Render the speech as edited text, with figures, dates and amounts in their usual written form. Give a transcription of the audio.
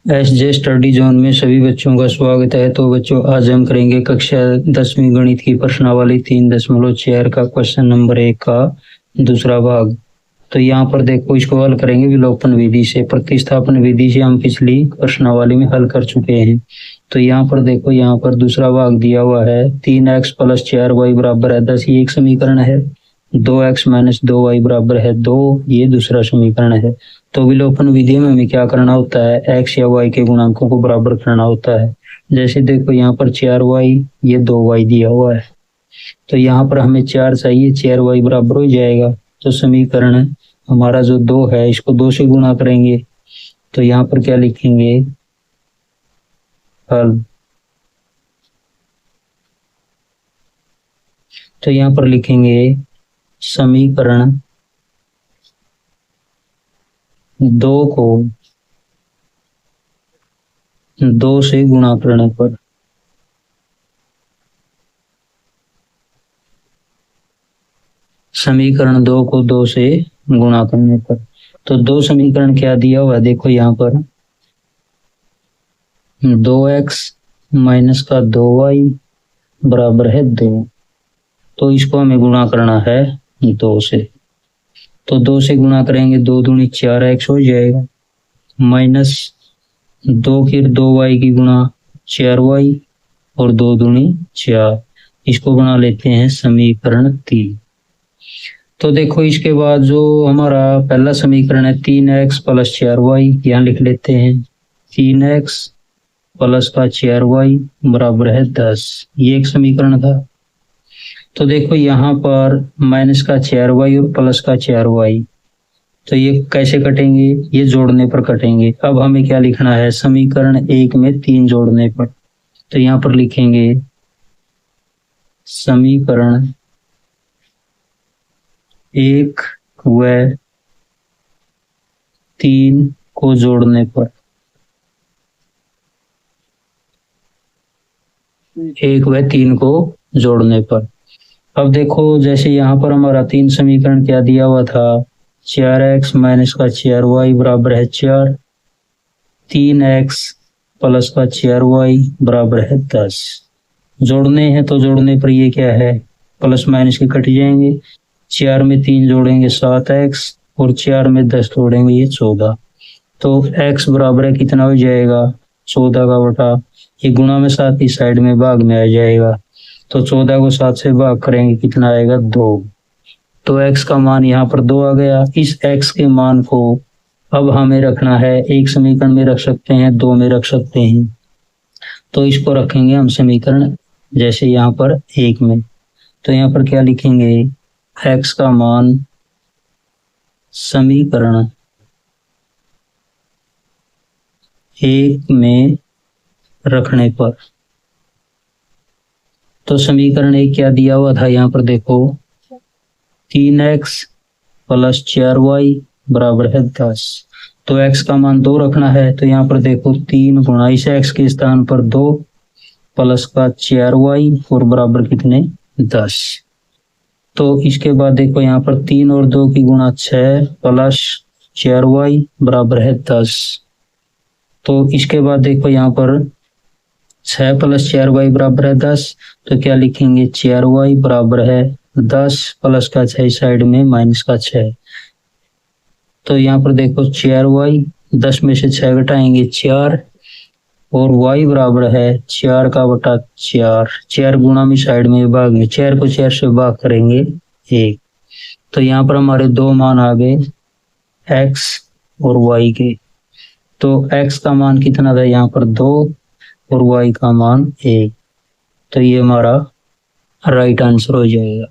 SJ study zone में सभी बच्चों का स्वागत है। तो बच्चों, आज हम करेंगे कक्षा 10वीं गणित की प्रश्नावली 3.4 का क्वेश्चन नंबर 1 का दूसरा भाग। तो यहाँ पर देखो, इसको हल करेंगे विलोपन विधि से। प्रतिस्थापन विधि से हम पिछली प्रश्नावली में हल कर चुके हैं। तो यहाँ पर देखो, यहाँ पर दूसरा भाग दिया हुआ है 3x + 4y = 10, ये एक समीकरण है। 2x - 2y = 2, ये दूसरा समीकरण है। तो विलोपन विधि में हमें क्या करना होता है, x या y के गुणांकों को बराबर करना होता है। जैसे देखो, यहाँ पर 4y, ये 2y दिया हुआ है। तो यहाँ पर हमें 4 चाहिए, 4y बराबर हो जाएगा। तो समीकरण हमारा जो 2 है, इसको 2 से गुणा करेंगे। तो यहाँ पर क्या लिखेंगे, हल। तो यहाँ पर लिखेंगे समीकरण 2 को 2 से गुणा करने पर समीकरण 2 को 2 से गुणा करने पर, तो 2 समीकरण क्या दिया हुआ है, देखो यहाँ पर 2x - 2y = 2। तो इसको हमें गुणा करना है 2 से। तो 2 से गुणा करेंगे, 2 दूनी 4x हो जाएगा, माइनस 2 फिर 2y की गुणा 4y और 2 दूनी 4। इसको बना लेते हैं समीकरण 3। तो देखो, इसके बाद जो हमारा पहला समीकरण है 3x + 4y, यहाँ लिख लेते हैं 3x + 4y = 10, ये एक समीकरण था। तो देखो, यहाँ पर -4y और +4y, तो ये कैसे कटेंगे, ये जोड़ने पर कटेंगे। अब हमें क्या लिखना है, समीकरण 1 में 3 जोड़ने पर। तो यहाँ पर लिखेंगे समीकरण 1 व 3 को जोड़ने पर, 1 व 3 को जोड़ने पर। अब देखो, जैसे यहाँ पर हमारा 3 समीकरण क्या दिया हुआ था, 4x - 4y = 4, 3x + 4y = 10। जोड़ने हैं तो जोड़ने पर ये क्या है, प्लस माइनस के कट जाएंगे। 4 में 3 जोड़ेंगे 7x और 4 में 10 जोड़ेंगे, ये 14। तो x बराबर कितना हो जाएगा, 14 का बटा, ये गुणा में 7 इस साइड में भाग में आ जाएगा। तो 14 को 7 से भाग करेंगे, कितना आएगा, 2। तो x का मान यहाँ पर 2 आ गया। इस x के मान को अब हमें रखना है, एक समीकरण में रख सकते हैं, 2 में रख सकते हैं। तो इसको रखेंगे हम समीकरण, जैसे यहाँ पर 1 में। तो यहाँ पर क्या लिखेंगे, x का मान समीकरण 1 में रखने पर। तो समीकरण 1 क्या दिया हुआ था, यहाँ पर देखो 3x + 4y = 10। तो x का मान 2 रखना है। तो यहाँ पर देखो 3 गुणा इस x के स्थान पर 2 + 4y और बराबर कितने, 10। तो इसके बाद देखो, यहाँ पर 3 और 2 की गुणा 6 + 4y = 10। तो इसके बाद देखो, यहाँ पर 6 + 4y = 10। तो क्या लिखेंगे, 4y = 10 प्लस का 6 साइड में माइनस का 6। तो यहाँ पर देखो 4y, 10 में से 6 घटाएंगे 4, और y बराबर है 4 का बटा 4। 4 गुणा में साइड में भाग में, 4 को 4 से भाग करेंगे 1। तो यहाँ पर हमारे 2 मान आ गए x और y के। तो x का मान कितना था, यहाँ पर 2 और y का मान 1। तो ये हमारा राइट आंसर हो जाएगा।